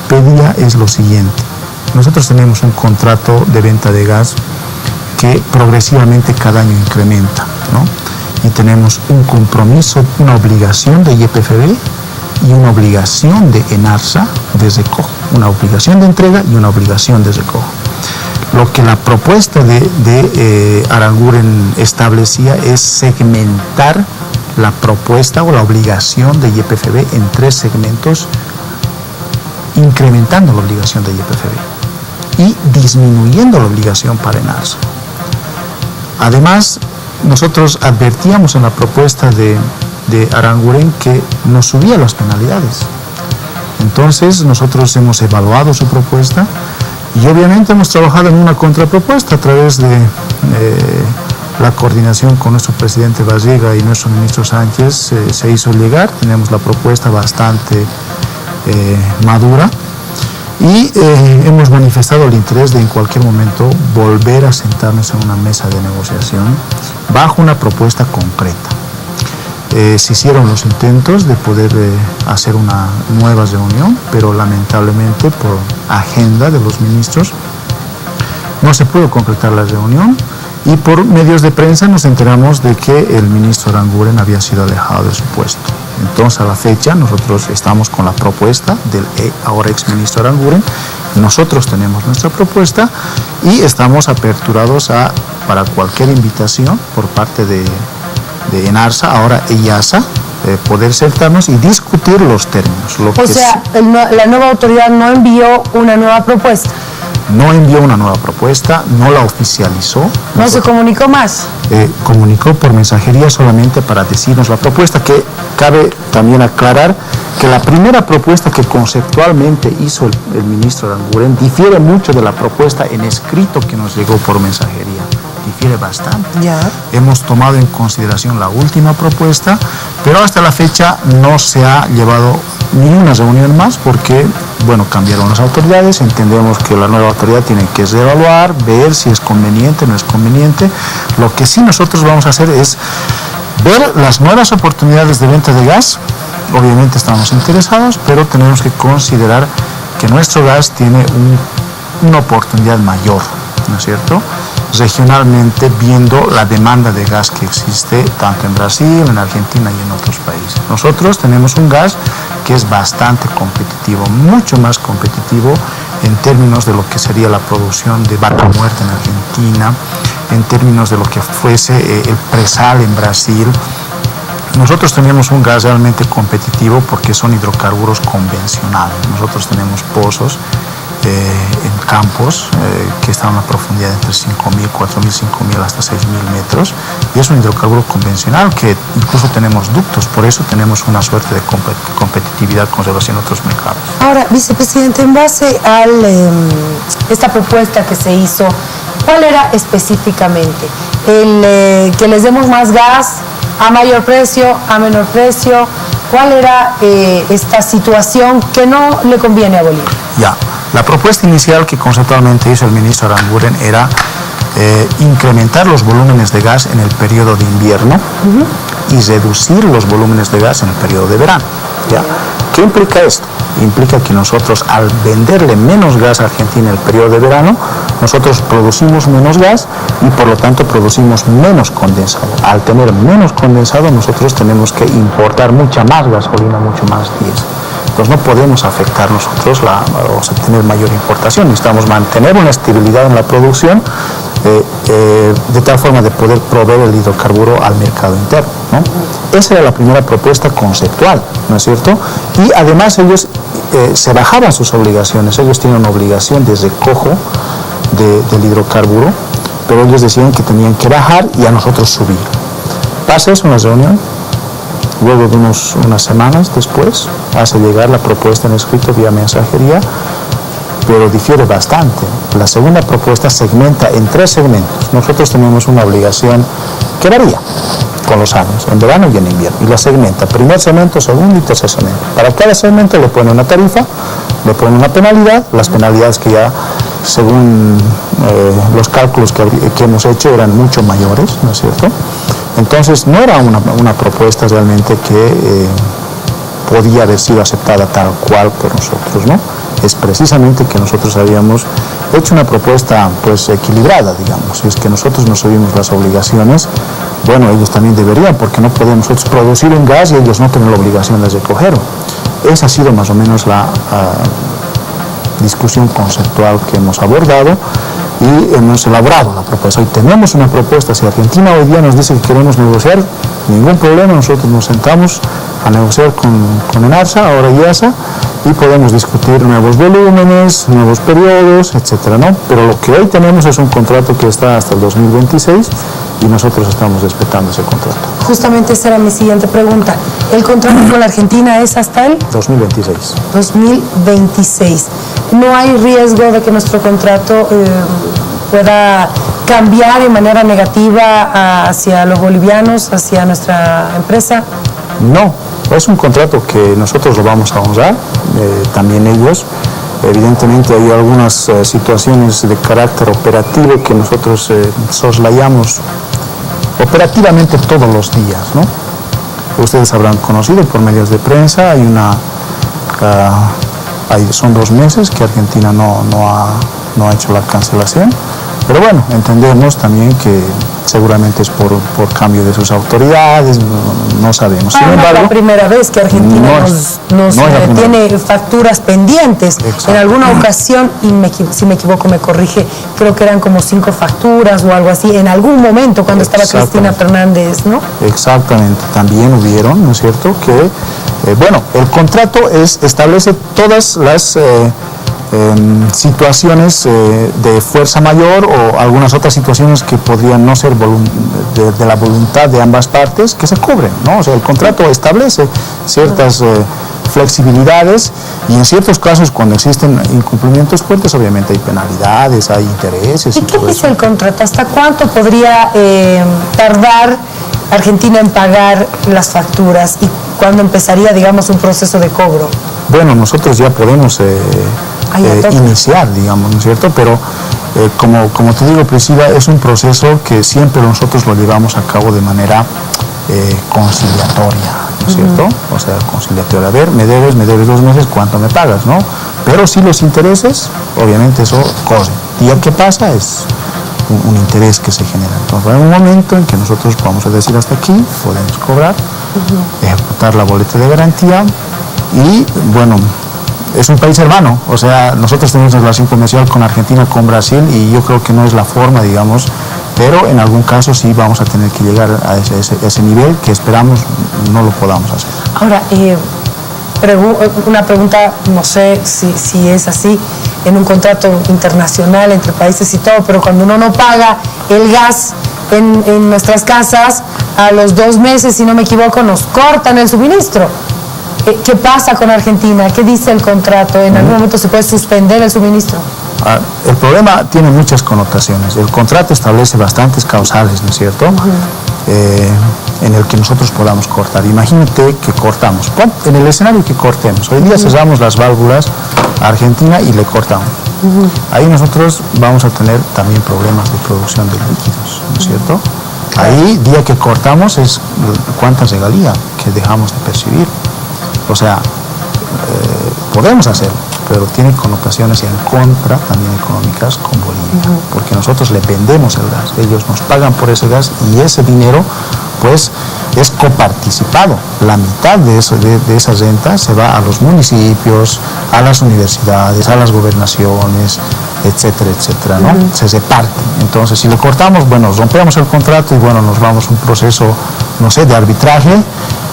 pedía es lo siguiente. Nosotros tenemos un contrato de venta de gas que progresivamente cada año incrementa, ¿no? Y tenemos un compromiso, una obligación de YPFB y una obligación de ENARSA desde COJO, una obligación de entrega y una obligación desde COJO. Lo que la propuesta de Aranguren establecía es segmentar la propuesta o la obligación de YPFB en 3 segmentos, incrementando la obligación de YPFB y disminuyendo la obligación para ENARSA. Además, nosotros advertíamos en la propuesta de Aranguren que nos subía las penalidades. Entonces, nosotros hemos evaluado su propuesta y obviamente hemos trabajado en una contrapropuesta a través de la coordinación con nuestro presidente Barriga y nuestro ministro Sánchez. Se hizo llegar, tenemos la propuesta bastante madura. Y hemos manifestado el interés de en cualquier momento volver a sentarnos en una mesa de negociación bajo una propuesta concreta. Se hicieron los intentos de poder hacer una nueva reunión, pero lamentablemente por agenda de los ministros no se pudo concretar la reunión y por medios de prensa nos enteramos de que el ministro Aranguren había sido alejado de su puesto. Entonces, a la fecha, nosotros estamos con la propuesta del ahora exministro Aranguren, nosotros tenemos nuestra propuesta y estamos aperturados para cualquier invitación por parte de ENARSA, ahora EIASA, poder sentarnos y discutir los términos. La nueva autoridad no envió una nueva propuesta. No envió una nueva propuesta, no la oficializó. ¿No se comunicó más? Comunicó por mensajería solamente para decirnos la propuesta, que cabe también aclarar que la primera propuesta que conceptualmente hizo el ministro Aranguren difiere mucho de la propuesta en escrito que nos llegó por mensajería. Difiere bastante. Ya. Hemos tomado en consideración la última propuesta, pero hasta la fecha no se ha llevado ni una reunión más porque, bueno, cambiaron las autoridades, entendemos que la nueva autoridad tiene que reevaluar, ver si es conveniente o no es conveniente. Lo que sí nosotros vamos a hacer es ver las nuevas oportunidades de venta de gas. Obviamente estamos interesados, pero tenemos que considerar que nuestro gas tiene una oportunidad mayor, ¿no es cierto?, regionalmente, viendo la demanda de gas que existe tanto en Brasil, en Argentina y en otros países. Nosotros tenemos un gas que es bastante competitivo, mucho más competitivo en términos de lo que sería la producción de vaca muerta en Argentina, en términos de lo que fuese el presal en Brasil. Nosotros tenemos un gas realmente competitivo porque son hidrocarburos convencionales. Nosotros tenemos pozos en campos que están a una profundidad entre 5.000, 4.000, 5.000 hasta 6.000 metros, y es un hidrocarburo convencional que incluso tenemos ductos, por eso tenemos una suerte de competitividad con relación a otros mercados. Ahora, vicepresidente, en base a esta propuesta que se hizo, ¿cuál era específicamente? Que les demos más gas a mayor precio, a menor precio. ¿Cuál era esta situación que no le conviene a Bolivia? Ya. La propuesta inicial que conceptualmente hizo el ministro Aranguren era incrementar los volúmenes de gas en el periodo de invierno y reducir los volúmenes de gas en el periodo de verano. ¿Ya? ¿Qué implica esto? Implica que nosotros, al venderle menos gas a Argentina en el periodo de verano, nosotros producimos menos gas y por lo tanto producimos menos condensado. Al tener menos condensado, nosotros tenemos que importar mucha más gasolina, mucho más diésel. Entonces no podemos afectar nosotros o tener mayor importación. Necesitamos mantener una estabilidad en la producción de tal forma de poder proveer el hidrocarburo al mercado interno, ¿no? Esa era la primera propuesta conceptual, ¿no es cierto? Y además ellos se bajaban sus obligaciones. Ellos tienen una obligación de recojo del hidrocarburo, pero ellos decían que tenían que bajar y a nosotros subir. Pasa eso en la reunión. Luego de unas semanas después hace llegar la propuesta en escrito vía mensajería, pero difiere bastante. La segunda propuesta segmenta en 3 segmentos. Nosotros tenemos una obligación que varía con los años, en verano y en invierno, y la segmenta, primer segmento, segundo y tercer segmento. Para cada segmento le pone una tarifa, le pone una penalidad, las penalidades que ya, según los cálculos que hemos hecho, eran mucho mayores, ¿no es cierto? Entonces no era una propuesta realmente podía haber sido aceptada tal cual por nosotros, ¿no? Es precisamente que nosotros habíamos hecho una propuesta pues equilibrada, digamos. Si es que nosotros nos subimos las obligaciones, bueno, ellos también deberían, porque no podemos nosotros producir un gas y ellos no tienen la obligación de recogerlo. Esa ha sido más o menos la discusión conceptual que hemos abordado y hemos elaborado la propuesta. Hoy tenemos una propuesta. Si Argentina hoy día nos dice que queremos negociar, ningún problema, nosotros nos sentamos a negociar con ENARSA, ahora IASA, y podemos discutir nuevos volúmenes, nuevos periodos, etcétera, ¿no? Pero lo que hoy tenemos es un contrato que está hasta el 2026 y nosotros estamos respetando ese contrato. Justamente esa era mi siguiente pregunta. ¿El contrato con la Argentina es hasta el 2026? 2026. ¿No hay riesgo de que nuestro contrato pueda cambiar de manera negativa hacia los bolivianos, hacia nuestra empresa? No, es un contrato que nosotros lo vamos a honrar, también ellos. Evidentemente hay algunas situaciones de carácter operativo que nosotros soslayamos operativamente todos los días, ¿no? Ustedes habrán conocido por medios de prensa, son 2 meses que Argentina no ha hecho la cancelación, pero bueno, entendemos también que seguramente es por cambio de sus autoridades, no sabemos. Sin embargo, no es la primera vez que Argentina nos tiene facturas pendientes. Exacto. En alguna ocasión, y si me equivoco me corrige, creo que eran como 5 facturas o algo así, en algún momento cuando estaba Cristina Fernández, ¿no? Exactamente, también hubieron, ¿no es cierto?, que, bueno, el contrato establece todas las situaciones de fuerza mayor o algunas otras situaciones que podrían no ser de la voluntad de ambas partes que se cubren, ¿no? O sea, el contrato establece ciertas flexibilidades y en ciertos casos cuando existen incumplimientos fuertes obviamente hay penalidades, hay intereses. ¿Y qué dice el contrato? ¿Hasta cuánto podría tardar Argentina en pagar las facturas y cuándo empezaría, digamos, un proceso de cobro? Bueno, nosotros ya podemos iniciar, digamos, ¿no es cierto? Pero como te digo, Priscila, es un proceso que siempre nosotros lo llevamos a cabo de manera conciliatoria, ¿no es cierto? O sea, conciliatoria. A ver, me debes 2 meses, ¿cuánto me pagas, no? Pero si los intereses, obviamente eso corre. Día que pasa es un interés que se genera. Entonces, hay un momento en que nosotros vamos a decir hasta aquí, podemos cobrar, ejecutar la boleta de garantía y, bueno, es un país hermano, o sea, nosotros tenemos una relación comercial con Argentina, con Brasil, y yo creo que no es la forma, digamos, pero en algún caso sí vamos a tener que llegar a ese nivel que esperamos no lo podamos hacer. Ahora, una pregunta, no sé si es así, en un contrato internacional entre países y todo, pero cuando uno no paga el gas en nuestras casas, a los 2 meses, si no me equivoco, nos cortan el suministro. ¿Qué pasa con Argentina? ¿Qué dice el contrato? ¿En algún momento se puede suspender el suministro? El problema tiene muchas connotaciones. El contrato establece bastantes causales, ¿no es cierto? En el que nosotros podamos cortar. Imagínate que cortamos. En el escenario que cortemos. Hoy día cerramos las válvulas a Argentina y le cortamos. Ahí nosotros vamos a tener también problemas de producción de líquidos, ¿no es cierto? Ahí, día que cortamos, es cuánta regalía que dejamos de percibir. O sea, podemos hacerlo, pero tiene connotaciones en contra también económicas con Bolivia, porque nosotros le vendemos el gas, ellos nos pagan por ese gas y ese dinero pues es coparticipado. La mitad de esa renta se va a los municipios, a las universidades, a las gobernaciones, etcétera, etcétera, ¿no? Se reparte. Entonces, si le cortamos, bueno, rompemos el contrato y bueno, nos vamos a un proceso, no sé, de arbitraje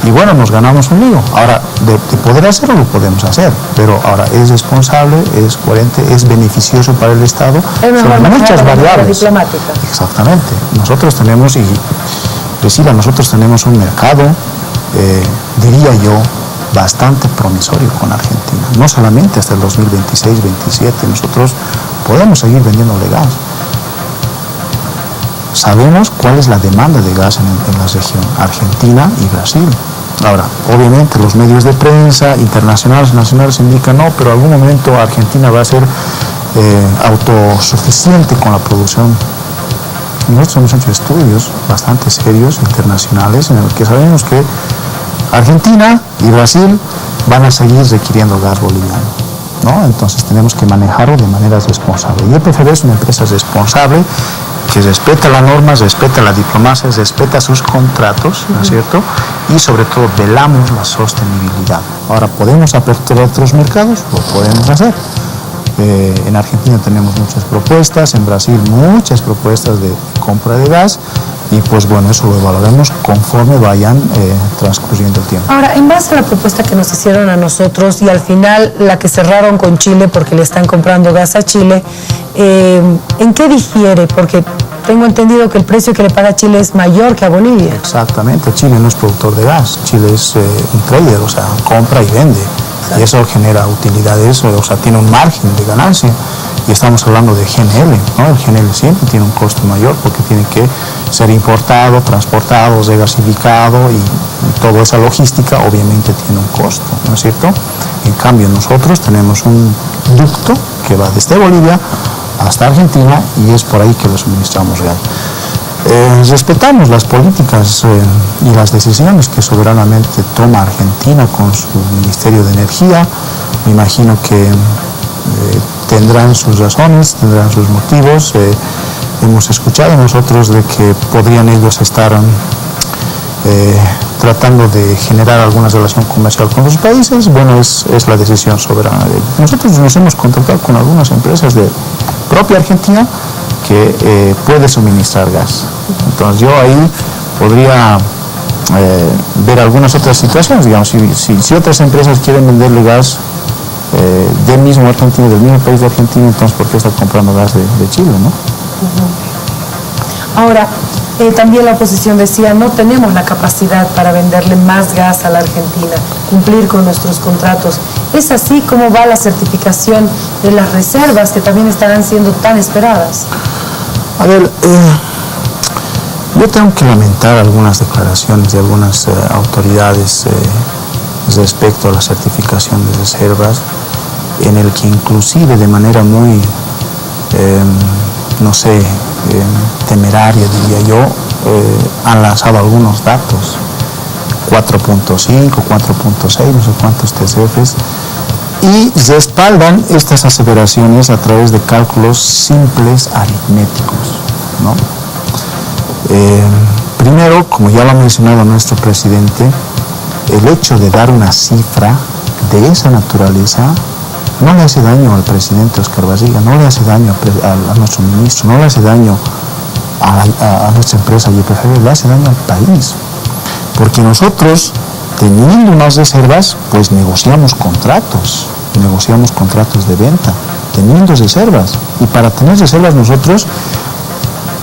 y bueno, nos ganamos un lío. Ahora, de poder hacerlo, lo podemos hacer, pero ahora es responsable, es coherente, es beneficioso para el Estado. Son muchas variables. Diplomática. Exactamente. Nosotros tenemos, Priscila, nosotros tenemos un mercado, diría yo, bastante promisorio con Argentina. No solamente hasta el 2026-27, nosotros podemos seguir vendiéndole gas. Sabemos cuál es la demanda de gas en la región, Argentina y Brasil. Ahora, obviamente los medios de prensa internacionales, nacionales indican no, pero en algún momento Argentina va a ser autosuficiente con la producción. Nosotros hemos hecho estudios bastante serios, internacionales, en los que sabemos que Argentina y Brasil van a seguir requiriendo gas boliviano, ¿no? Entonces tenemos que manejarlo de manera responsable. YPFB es una empresa responsable que respeta las normas, respeta la diplomacia, respeta sus contratos, ¿no es cierto? Y sobre todo velamos la sostenibilidad. Ahora, ¿podemos aperturar otros mercados? Lo podemos hacer. En Argentina tenemos muchas propuestas, en Brasil muchas propuestas de compra de gas y pues bueno, eso lo evaluaremos conforme vayan transcurriendo el tiempo. Ahora, en base a la propuesta que nos hicieron a nosotros y al final la que cerraron con Chile porque le están comprando gas a Chile, ¿en qué difiere? Porque tengo entendido que el precio que le paga Chile es mayor que a Bolivia. Exactamente, Chile no es productor de gas, Chile es un trader, o sea, compra y vende. Y eso genera utilidades, o sea, tiene un margen de ganancia. Y estamos hablando de GNL, ¿no? El GNL siempre tiene un costo mayor porque tiene que ser importado, transportado, regasificado y toda esa logística obviamente tiene un costo, ¿no es cierto? En cambio, nosotros tenemos un ducto que va desde Bolivia hasta Argentina y es por ahí que lo suministramos real. Respetamos las políticas y las decisiones que soberanamente toma Argentina con su Ministerio de Energía. Me imagino que tendrán sus razones, tendrán sus motivos. Hemos escuchado nosotros de que podrían ellos estar tratando de generar alguna relación comercial con los países. Bueno, es la decisión soberana de ellos. Nosotros nos hemos contactado con algunas empresas de propia Argentina que puede suministrar gas. Entonces yo ahí podría ver algunas otras situaciones, digamos, si otras empresas quieren venderle gas del mismo Argentina, del mismo país de Argentina, entonces ¿por qué está comprando gas de Chile, no? Ahora, también la oposición decía, no tenemos la capacidad para venderle más gas a la Argentina, cumplir con nuestros contratos. ¿Es así como va la certificación de las reservas que también estarán siendo tan esperadas? A ver, yo tengo que lamentar algunas declaraciones de algunas autoridades respecto a la certificación de reservas, en el que inclusive de manera muy, no sé, temeraria diría yo, han lanzado algunos datos, 4.5, 4.6, no sé cuántos TCFs, y respaldan estas aseveraciones a través de cálculos simples aritméticos, ¿no? Primero, como ya lo ha mencionado nuestro presidente, el hecho de dar una cifra de esa naturaleza no le hace daño al presidente Oscar Barriga, no le hace daño a nuestro ministro, no le hace daño a nuestra empresa YPFB, le hace daño al país. Porque nosotros, teniendo unas reservas, pues negociamos contratos de venta, teniendo reservas. Y para tener reservas nosotros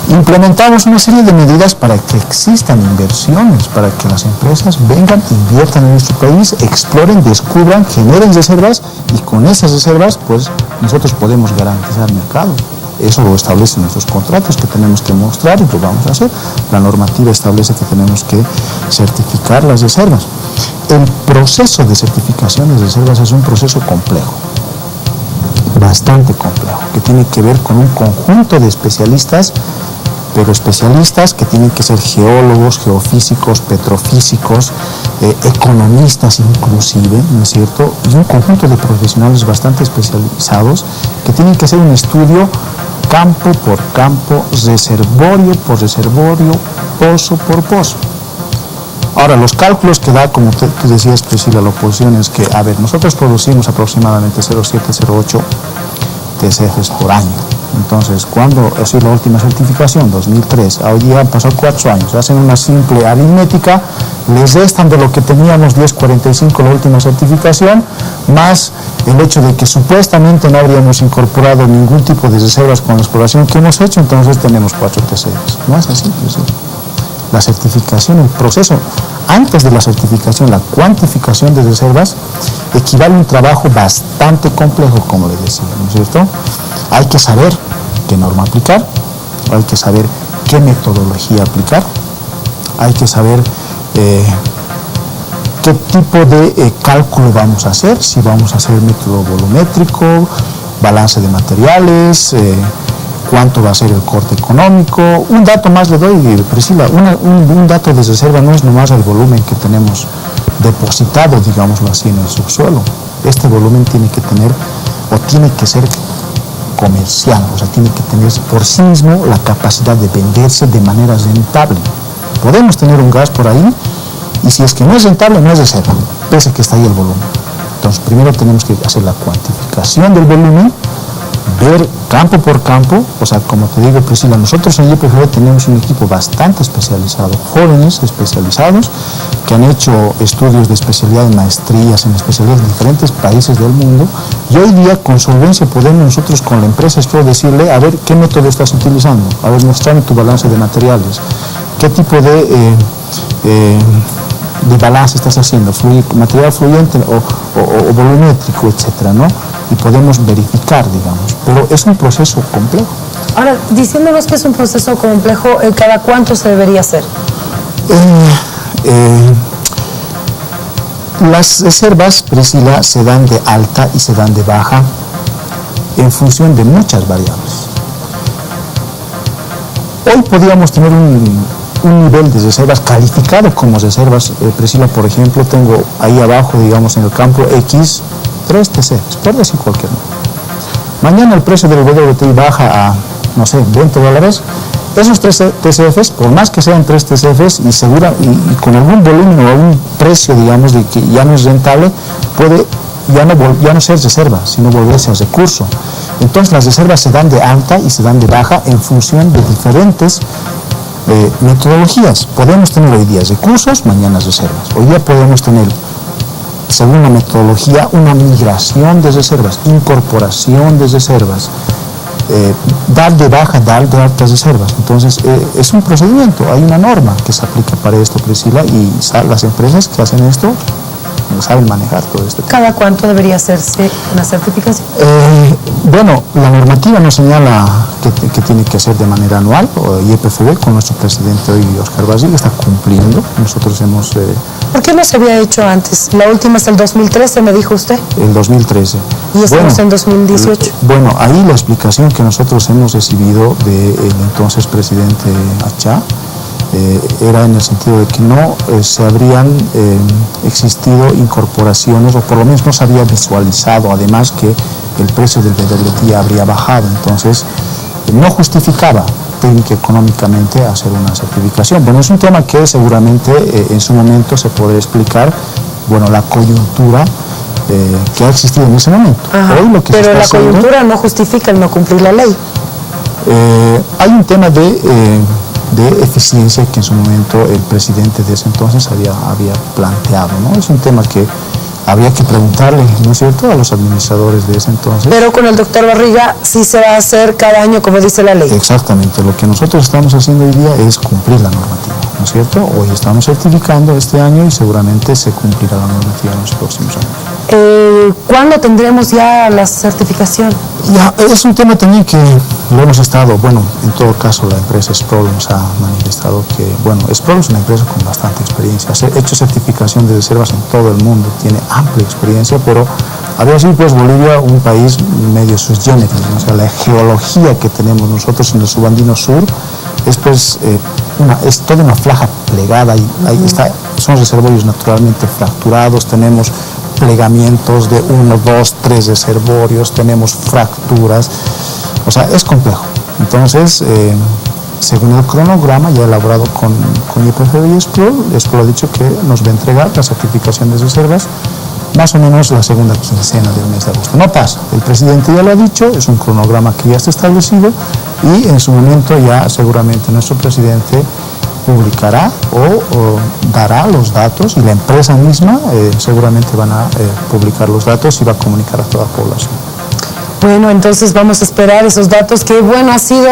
implementamos una serie de medidas para que existan inversiones, para que las empresas vengan, inviertan en nuestro país, exploren, descubran, generen reservas y con esas reservas pues nosotros podemos garantizar mercado. Eso lo establecen nuestros contratos que tenemos que mostrar y lo vamos a hacer. La normativa establece que tenemos que certificar las reservas. El proceso de certificación de reservas es un proceso complejo, bastante complejo, que tiene que ver con un conjunto de especialistas, pero especialistas que tienen que ser geólogos, geofísicos, petrofísicos, economistas inclusive, ¿no es cierto? Y un conjunto de profesionales bastante especializados que tienen que hacer un estudio campo por campo, reservorio por reservorio, pozo por pozo. Ahora, los cálculos que da, como tú decías, Priscila, la oposición es que, a ver, nosotros producimos aproximadamente 0,7, 0,8 TCFs por año. Entonces, cuando ha sido la última certificación, 2003, hoy día han pasado 4 años, hacen una simple aritmética, les restan de lo que teníamos 10,45 la última certificación, más el hecho de que supuestamente no habríamos incorporado ningún tipo de reservas con la exploración que hemos hecho, entonces tenemos 4 TCFs. No es así, pues, la certificación, el proceso, antes de la certificación, la cuantificación de reservas, equivale a un trabajo bastante complejo, como les decía, ¿no es cierto? Hay que saber qué norma aplicar, hay que saber qué metodología aplicar, hay que saber qué tipo de cálculo vamos a hacer, si vamos a hacer método volumétrico, balance de materiales, cuánto va a ser el corte económico. Un dato más le doy, Priscila, un dato de reserva no es nomás el volumen que tenemos depositado, digámoslo así, en el subsuelo. Este volumen tiene que tener, o tiene que ser comercial, o sea, tiene que tener por sí mismo la capacidad de venderse de manera rentable. Podemos tener un gas por ahí, y si es que no es rentable, no es reserva, pese a que está ahí el volumen. Entonces, primero tenemos que hacer la cuantificación del volumen, ver campo por campo, o sea, como te digo, Priscila, nosotros en YPFB tenemos un equipo bastante especializado, jóvenes especializados, que han hecho estudios de especialidad en maestrías, en especialidades en diferentes países del mundo, y hoy día con solvencia podemos nosotros con la empresa Sproul decirle, a ver, ¿qué método estás utilizando? A ver, mostrame tu balance de materiales, ¿qué tipo de balance estás haciendo, material fluyente o volumétrico, etcétera, ¿no? Y podemos verificar, digamos, pero es un proceso complejo. Ahora, diciéndonos que es un proceso complejo, ¿cada cuánto se debería hacer? Las reservas, Priscila, se dan de alta y se dan de baja en función de muchas variables. Hoy podríamos tener un nivel de reservas calificado como reservas, Priscila, por ejemplo, tengo ahí abajo, digamos, en el campo X, 3 TCFs, por decir cualquier número. Mañana el precio del WTI baja a, no sé, $20. Esos 3 TCFs, por más que sean 3 TCFs y con algún volumen o algún precio, digamos, de que ya no es rentable, puede ya no ser reserva, sino volverse a recurso. Entonces las reservas se dan de alta y se dan de baja en función de diferentes metodologías. Podemos tener hoy día recursos, mañana reservas. Hoy día podemos tener, según la metodología, una migración de reservas, incorporación de reservas, dar de baja, dar de altas reservas. Entonces es un procedimiento, hay una norma que se aplica para esto, Priscila, y las empresas que hacen esto saben manejar todo este tema. ¿Cada cuánto debería hacerse una certificación? Bueno, la normativa nos señala que tiene que ser de manera anual, y YPFB, con nuestro presidente hoy, Oscar Basile, está cumpliendo. Nosotros hemos... ¿Por qué no se había hecho antes? La última es el 2013, me dijo usted. El 2013. Y estamos en 2018. Bueno, ahí la explicación que nosotros hemos recibido del entonces presidente Achá, era en el sentido de que no se habrían existido incorporaciones, o por lo menos no se había visualizado, además que el precio del WTI habría bajado, entonces no justificaba técnica económicamente hacer una certificación. Bueno, es un tema que seguramente en su momento se podrá explicar, bueno, la coyuntura que ha existido en ese momento. Hoy lo que pero la coyuntura no justifica el no cumplir la ley. Hay un tema de eficiencia que en su momento el presidente de ese entonces había planteado, ¿no? Es un tema que habría que preguntarle, ¿no es cierto?, a los administradores de ese entonces. Pero con el doctor Barriga sí se va a hacer cada año, como dice la ley. Exactamente, lo que nosotros estamos haciendo hoy día es cumplir la normativa, ¿no es cierto? Hoy estamos certificando este año y seguramente se cumplirá la normativa en los próximos años. ¿Cuándo tendremos ya la certificación? Ya, es un tema también que lo hemos estado, bueno, en todo caso la empresa Sproul nos ha manifestado que, bueno, Sproul es una empresa con bastante experiencia, ha hecho certificación de reservas en todo el mundo, tiene amplia experiencia, pero había sido pues Bolivia un país medio sui generis, ¿no? O sea, la geología que tenemos nosotros en el subandino sur es pues es toda una faja plegada y ahí son reservorios naturalmente fracturados, tenemos plegamientos de 1, 2, 3 reservorios, tenemos fracturas, o sea, es complejo. Entonces, según el cronograma ya elaborado con YPFB y Sproul ha dicho que nos va a entregar la certificación de reservas más o menos la segunda quincena del mes de agosto. No pasa, el presidente ya lo ha dicho, es un cronograma que ya está establecido y en su momento ya seguramente nuestro presidente publicará o dará los datos y la empresa misma seguramente van a publicar los datos y va a comunicar a toda la población. Bueno, entonces vamos a esperar esos datos que, bueno, ha sido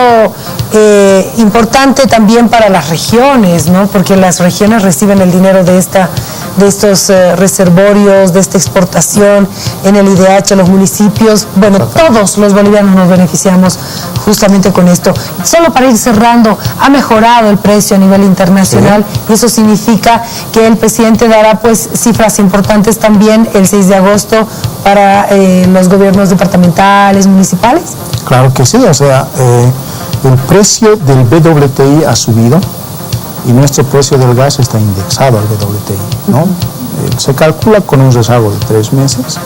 importante también para las regiones, ¿no? Porque las regiones reciben el dinero de estos reservorios, de esta exportación en el IDH, los municipios, bueno, todos los bolivianos nos beneficiamos justamente con esto. Solo para ir cerrando, ha mejorado el precio a nivel internacional y eso significa que el presidente dará pues cifras importantes también el 6 de agosto para los gobiernos departamentales, municipales. Claro que sí, o sea, el precio del WTI ha subido y nuestro precio del gas está indexado al WTI, ¿no? Se calcula con un rezago de 3 meses,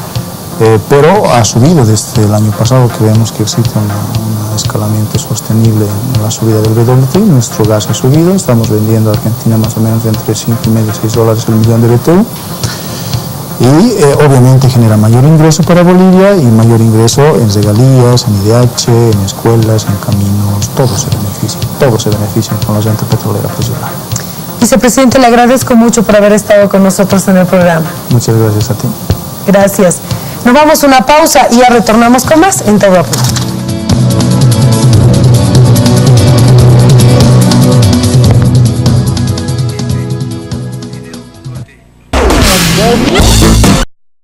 pero ha subido desde el año pasado, que vemos que existe un escalamiento sostenible en la subida del BWT. Nuestro gas ha subido, estamos vendiendo a Argentina más o menos entre 5,5 y 6 dólares el millón de BTU. Y obviamente genera mayor ingreso para Bolivia y mayor ingreso en regalías, en IDH, en escuelas, en caminos, todos se benefician con la renta petrolera positiva. Vicepresidente, le agradezco mucho por haber estado con nosotros en el programa. Muchas gracias a ti. Gracias. Nos vamos a una pausa y ya retornamos con más en Todo Apunta.